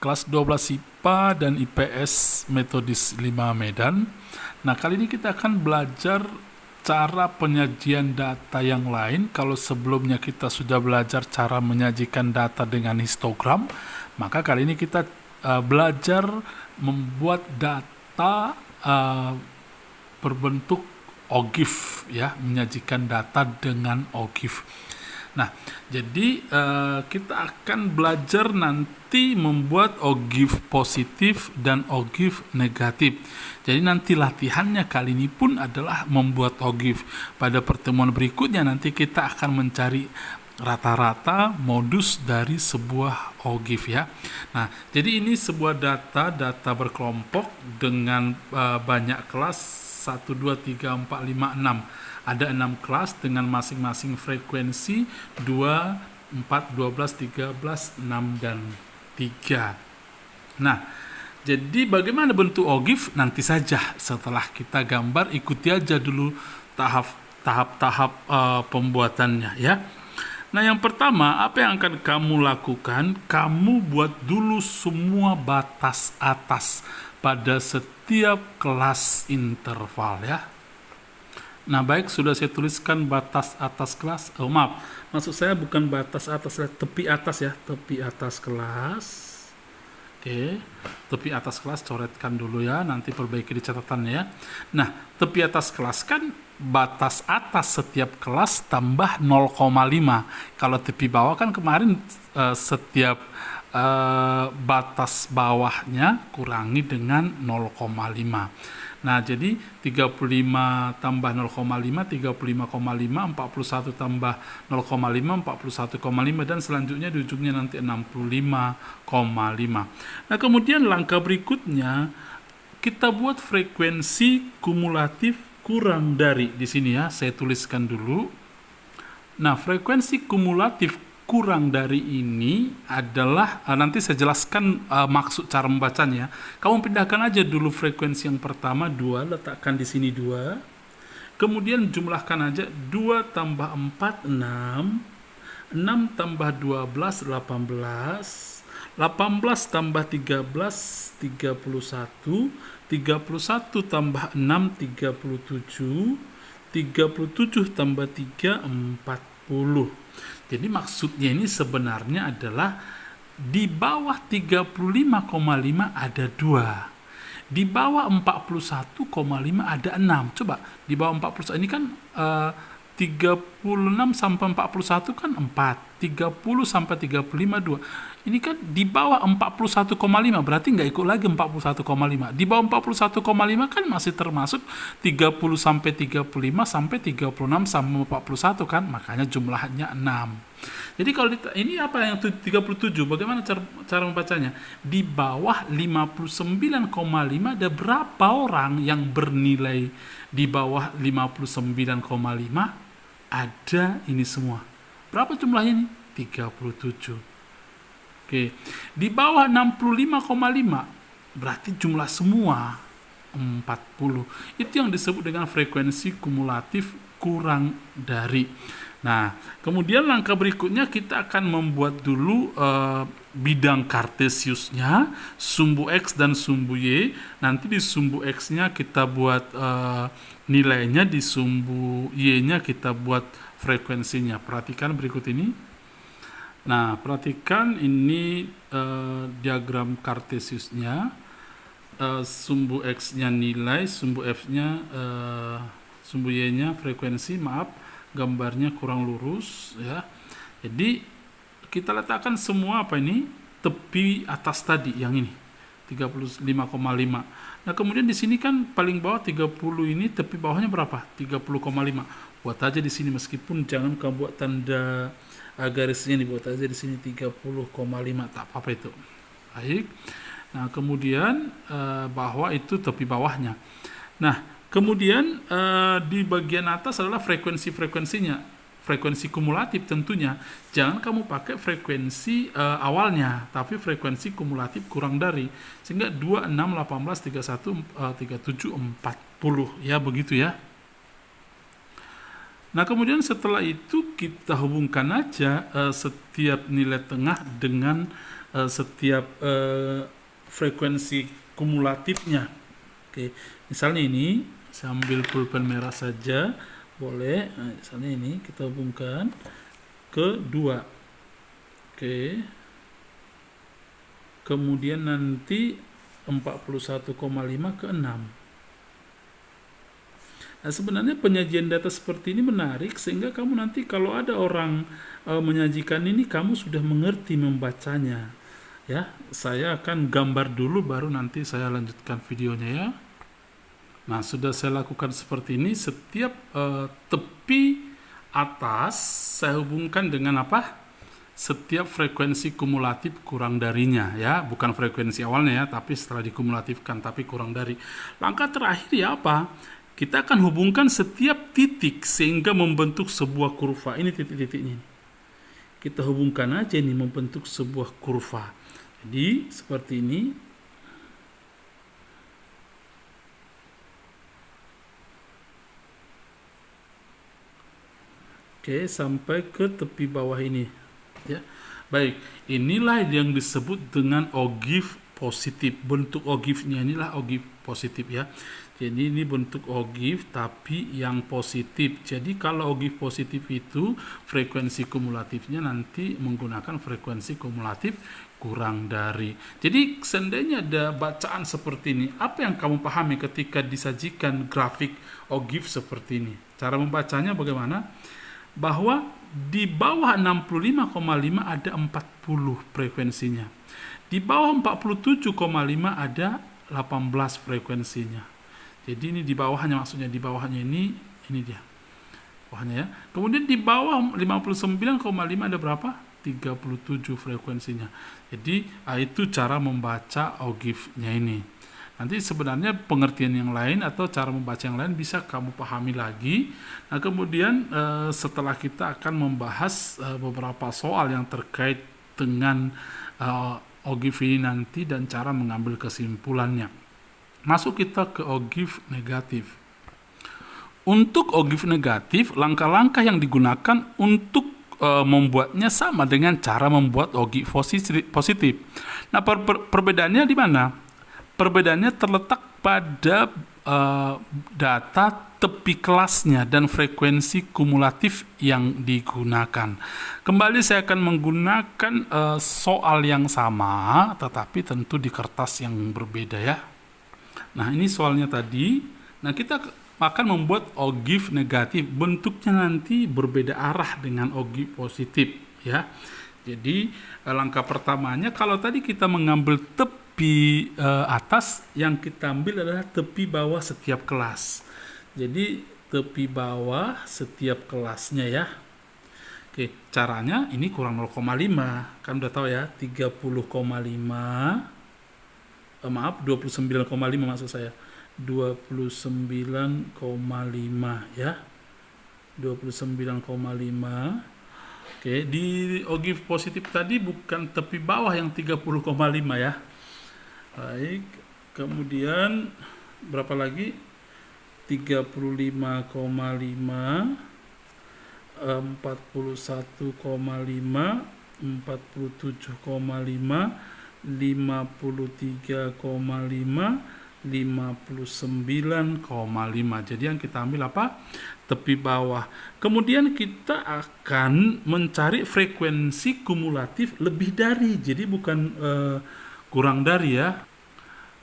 kelas 12 IPA dan IPS Metodis 5 Medan. Nah, kali ini kita akan belajar cara penyajian data yang lain. Kalau sebelumnya kita sudah belajar cara menyajikan data dengan histogram, maka kali ini kita belajar membuat data berbentuk OGIF, ya, menyajikan data dengan OGIF. Nah, jadi kita akan belajar nanti membuat OGIF positif dan OGIF negatif. Jadi nanti latihannya kali ini pun adalah membuat OGIF. Pada pertemuan berikutnya nanti kita akan mencari rata-rata modus dari sebuah OGIF, ya. Nah, jadi ini sebuah data berkelompok dengan banyak kelas 1, 2, 3, 4, 5, 6. Ada 6 kelas dengan masing-masing frekuensi 2, 4, 12, 13, 6, dan 3. Nah, jadi bagaimana bentuk OGIF? Nanti saja setelah kita gambar, ikuti aja dulu tahap-tahap pembuatannya, ya. Nah, yang pertama, apa yang akan kamu lakukan? Kamu buat dulu semua batas atas pada setiap kelas interval, ya. Nah, baik, sudah saya tuliskan batas atas kelas. Maaf, maksud saya bukan batas atas, tepi atas, ya, tepi atas kelas. Oke, tepi atas kelas coretkan dulu, ya, nanti perbaiki di catatannya, ya. Nah, tepi atas kelas kan batas atas setiap kelas tambah 0,5. Kalau tepi bawah kan kemarin setiap batas bawahnya kurangi dengan 0,5. Nah, jadi 35 tambah 0,5, 35,5, 41 tambah 0,5, 41,5, dan selanjutnya di ujungnya nanti 65,5. Nah, kemudian langkah berikutnya kita buat frekuensi kumulatif kurang dari. Di sini, ya, saya tuliskan dulu. Nah, frekuensi kumulatif kurang dari ini adalah nanti saya jelaskan maksud cara membacanya. Kamu pindahkan aja dulu frekuensi yang pertama 2, letakkan di sini 2. Kemudian jumlahkan aja 2 tambah 4 6, 6 tambah 12 18, 18 tambah 13 31, 31 tambah 6 37, 37 tambah 3 40. Jadi maksudnya ini sebenarnya adalah di bawah 35,5 ada 2. Di bawah 41,5 ada 6. Coba, di bawah 41 ini kan 36 sampai 41 kan 4. 30 sampai 35 2. Ini kan di bawah 41,5, berarti nggak ikut lagi 41,5. Di bawah 41,5 kan masih termasuk 30 sampai 35 sampai 36 sampai 41 kan, makanya jumlahnya 6. Jadi kalau ini apa yang 37? Bagaimana cara membacanya? Di bawah 59,5 ada berapa orang yang bernilai di bawah 59,5? Ada ini semua. Berapa jumlahnya ini? 37. Oke. Di bawah 65,5 berarti jumlah semua 40. Itu yang disebut dengan frekuensi kumulatif kurang dari. Nah, kemudian langkah berikutnya kita akan membuat dulu bidang kartesiusnya, sumbu X dan sumbu Y. Nanti di sumbu X-nya kita buat nilainya, di sumbu Y-nya kita buat frekuensinya. Perhatikan berikut ini. Nah, perhatikan ini diagram kartesiusnya. Sumbu X-nya nilai, sumbu F-nya sumbu Y-nya frekuensi, maaf. Gambarnya kurang lurus, ya. Jadi kita letakkan semua apa ini tepi atas tadi yang ini 35,5. Nah, kemudian di sini kan paling bawah 30 ini tepi bawahnya berapa? 30,5. Buat aja di sini, meskipun jangan kamu buat tanda garisnya nih, buat aja di sini 30,5, tak apa-apa itu. Baik. Nah, kemudian bawah itu tepi bawahnya. Nah, kemudian di bagian atas adalah frekuensinya, frekuensi kumulatif tentunya. Jangan kamu pakai frekuensi awalnya, tapi frekuensi kumulatif kurang dari. Sehingga 2, 6, 18, 31, 37, 40. Ya, begitu, ya. Nah, kemudian setelah itu kita hubungkan aja setiap nilai tengah dengan setiap frekuensi kumulatifnya. Oke, misalnya ini saya ambil pulpen merah saja, boleh. Nah, misalnya ini kita hubungkan ke 2. Oke. Kemudian nanti 41,5 ke 6. Nah, sebenarnya penyajian data seperti ini menarik sehingga kamu nanti kalau ada orang menyajikan ini kamu sudah mengerti membacanya. Ya, saya akan gambar dulu baru nanti saya lanjutkan videonya ya. Nah, sudah saya lakukan seperti ini. Setiap tepi atas saya hubungkan dengan apa? Setiap frekuensi kumulatif kurang darinya ya, bukan frekuensi awalnya ya, tapi setelah dikumulatifkan tapi kurang dari. Langkah terakhir ya apa? Kita akan hubungkan setiap titik sehingga membentuk sebuah kurva. Ini titik-titiknya. Kita hubungkan aja nih membentuk sebuah kurva. Jadi seperti ini. Oke, sampai ke tepi bawah ini. Ya. Baik, inilah yang disebut dengan ogive positif. Bentuk ogive-nya inilah ogive positif ya. Jadi ini bentuk ogive tapi yang positif. Jadi kalau ogive positif itu frekuensi kumulatifnya nanti menggunakan frekuensi kumulatif kurang dari. Jadi seandainya ada bacaan seperti ini, apa yang kamu pahami ketika disajikan grafik ogive seperti ini? Cara membacanya bagaimana? Bahwa di bawah 65,5 ada 40 frekuensinya. Di bawah 47,5 ada 18 frekuensinya. Jadi ini di bawahnya, maksudnya di bawahnya ini dia. Bawahnya ya. Kemudian di bawah 59,5 ada berapa? 37 frekuensinya. Jadi itu cara membaca ogive-nya ini. Nanti sebenarnya pengertian yang lain atau cara membaca yang lain bisa kamu pahami lagi. Nah, kemudian setelah kita akan membahas beberapa soal yang terkait dengan ogive ini nanti dan cara mengambil kesimpulannya. Masuk kita ke ogive negatif. Untuk ogive negatif, langkah-langkah yang digunakan untuk membuatnya sama dengan cara membuat ogive positif. Nah, perbedaannya di mana? Perbedaannya terletak pada data tepi kelasnya dan frekuensi kumulatif yang digunakan. Kembali saya akan menggunakan soal yang sama, tetapi tentu di kertas yang berbeda ya. Nah, ini soalnya tadi. Nah, kita akan membuat ogive negatif. Bentuknya nanti berbeda arah dengan ogive positif ya. Jadi langkah pertamanya kalau tadi kita mengambil tepi atas, yang kita ambil adalah tepi bawah setiap kelas. Jadi tepi bawah setiap kelasnya ya. Oke, caranya ini kurang 0,5. Kan udah tahu ya, 30,5. 29,5 maksud saya. 29,5 ya. 29,5. Oke, di ogive positif tadi bukan tepi bawah yang 30,5 ya. Baik, kemudian berapa lagi? 35,5, 41,5, 47,5, 53,5, 59,5. Jadi yang kita ambil apa? Tepi bawah. Kemudian kita akan mencari frekuensi kumulatif lebih dari. Jadi bukan kurang dari ya.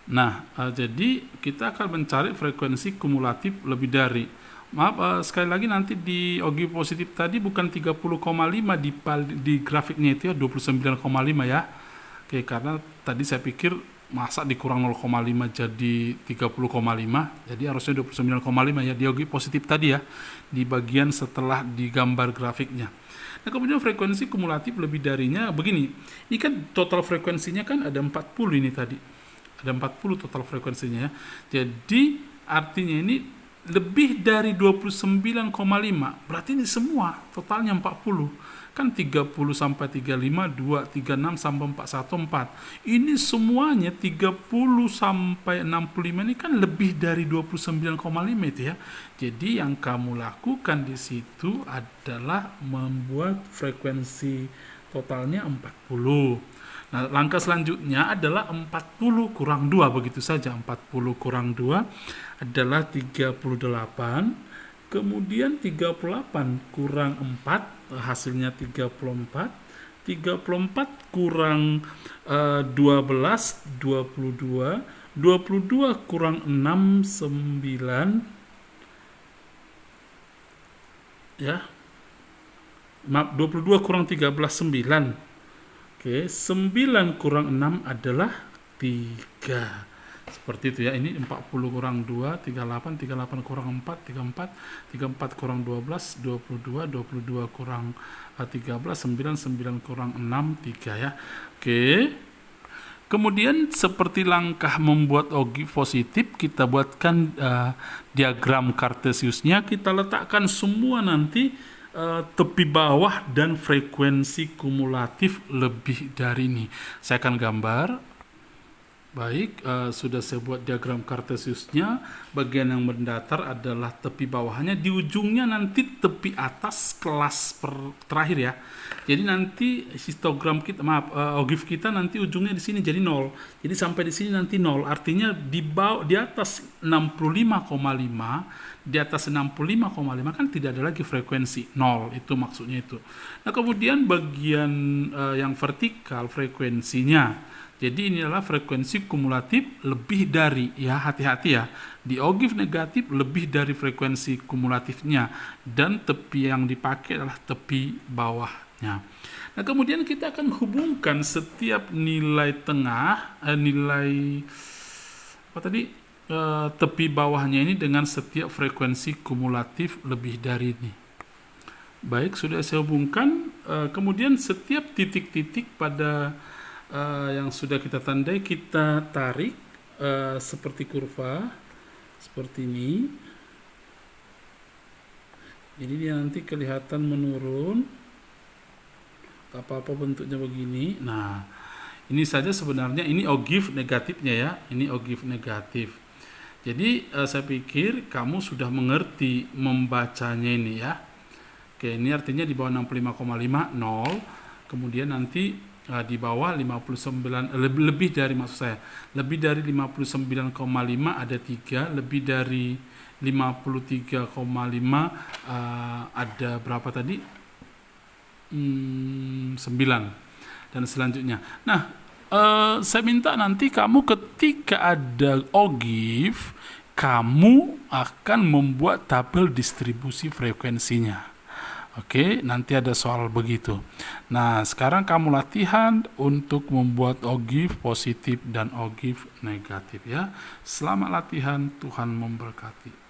Nah, jadi kita akan mencari frekuensi kumulatif lebih dari. Maaf, sekali lagi nanti di ogive positif tadi bukan 30,5 di grafiknya itu ya, 29,5 ya. Oke, karena tadi saya pikir masa dikurang 0,5 jadi 30,5, jadi harusnya 29,5 ya di ogive positif tadi ya, di bagian setelah digambar grafiknya. Nah, kemudian frekuensi kumulatif lebih darinya begini. Ini kan total frekuensinya kan ada 40 ini tadi. Ada 40 total frekuensinya ya. Jadi artinya ini lebih dari 29,5. Berarti ini semua totalnya 40. Kan 30 sampai 35, 2, 36 sampai 41, 4. Ini semuanya 30 sampai 65 ini kan lebih dari 29,5 itu ya. Jadi yang kamu lakukan di situ adalah membuat frekuensi totalnya 40. Nah, langkah selanjutnya adalah 40 kurang 2, begitu saja. 40 kurang 2 adalah 38. Kemudian 38 kurang 4, hasilnya 34. 34 kurang 12, 22. 22 kurang 6, 9. Ya, maaf, 22 kurang 13, 9. Oke, 9 kurang 6 adalah 3. Seperti itu ya. Ini 40 kurang 2, 38, 38 kurang 4, 34, 34 kurang 12, 22, 22 kurang 13, 9, 9 kurang 6, 3 ya. Oke. Kemudian seperti langkah membuat ogive positif, kita buatkan diagram Cartesiusnya, kita letakkan semua nanti tepi bawah dan frekuensi kumulatif lebih dari ini. Saya akan gambar. Baik, sudah saya buat diagram Cartesiusnya. Bagian yang mendatar adalah tepi bawahnya, di ujungnya nanti tepi atas kelas terakhir ya. Jadi nanti histogram kita, ogive kita nanti ujungnya di sini jadi 0. Jadi sampai di sini nanti 0. Artinya di atas 65,5, di atas 65,5 kan tidak ada lagi frekuensi 0, itu maksudnya itu. Nah, kemudian bagian yang vertikal frekuensinya. Jadi ini adalah frekuensi kumulatif lebih dari, ya hati-hati ya, di ogive negatif lebih dari frekuensi kumulatifnya, dan tepi yang dipakai adalah tepi bawahnya. Nah, kemudian kita akan hubungkan setiap nilai tengah, tepi bawahnya ini dengan setiap frekuensi kumulatif lebih dari ini. Baik, sudah saya hubungkan. Kemudian setiap titik-titik pada yang sudah kita tandai, kita tarik seperti kurva seperti ini. Jadi dia nanti kelihatan menurun, apa-apa bentuknya begini. Nah, ini saja sebenarnya, ini ogive negatifnya ya, ini ogive negatif. Jadi saya pikir kamu sudah mengerti membacanya ini ya. Oke, ini artinya di bawah 65,5 0, kemudian nanti di bawah 59, lebih dari, maksud saya lebih dari 59,5 ada 3, lebih dari 53,5 ada berapa tadi, 9, dan selanjutnya. Nah, saya minta nanti kamu ketika ada ogive, kamu akan membuat tabel distribusi frekuensinya. Oke, nanti ada soal begitu. Nah, sekarang kamu latihan untuk membuat ogive positif dan ogive negatif ya. Selamat latihan, Tuhan memberkati.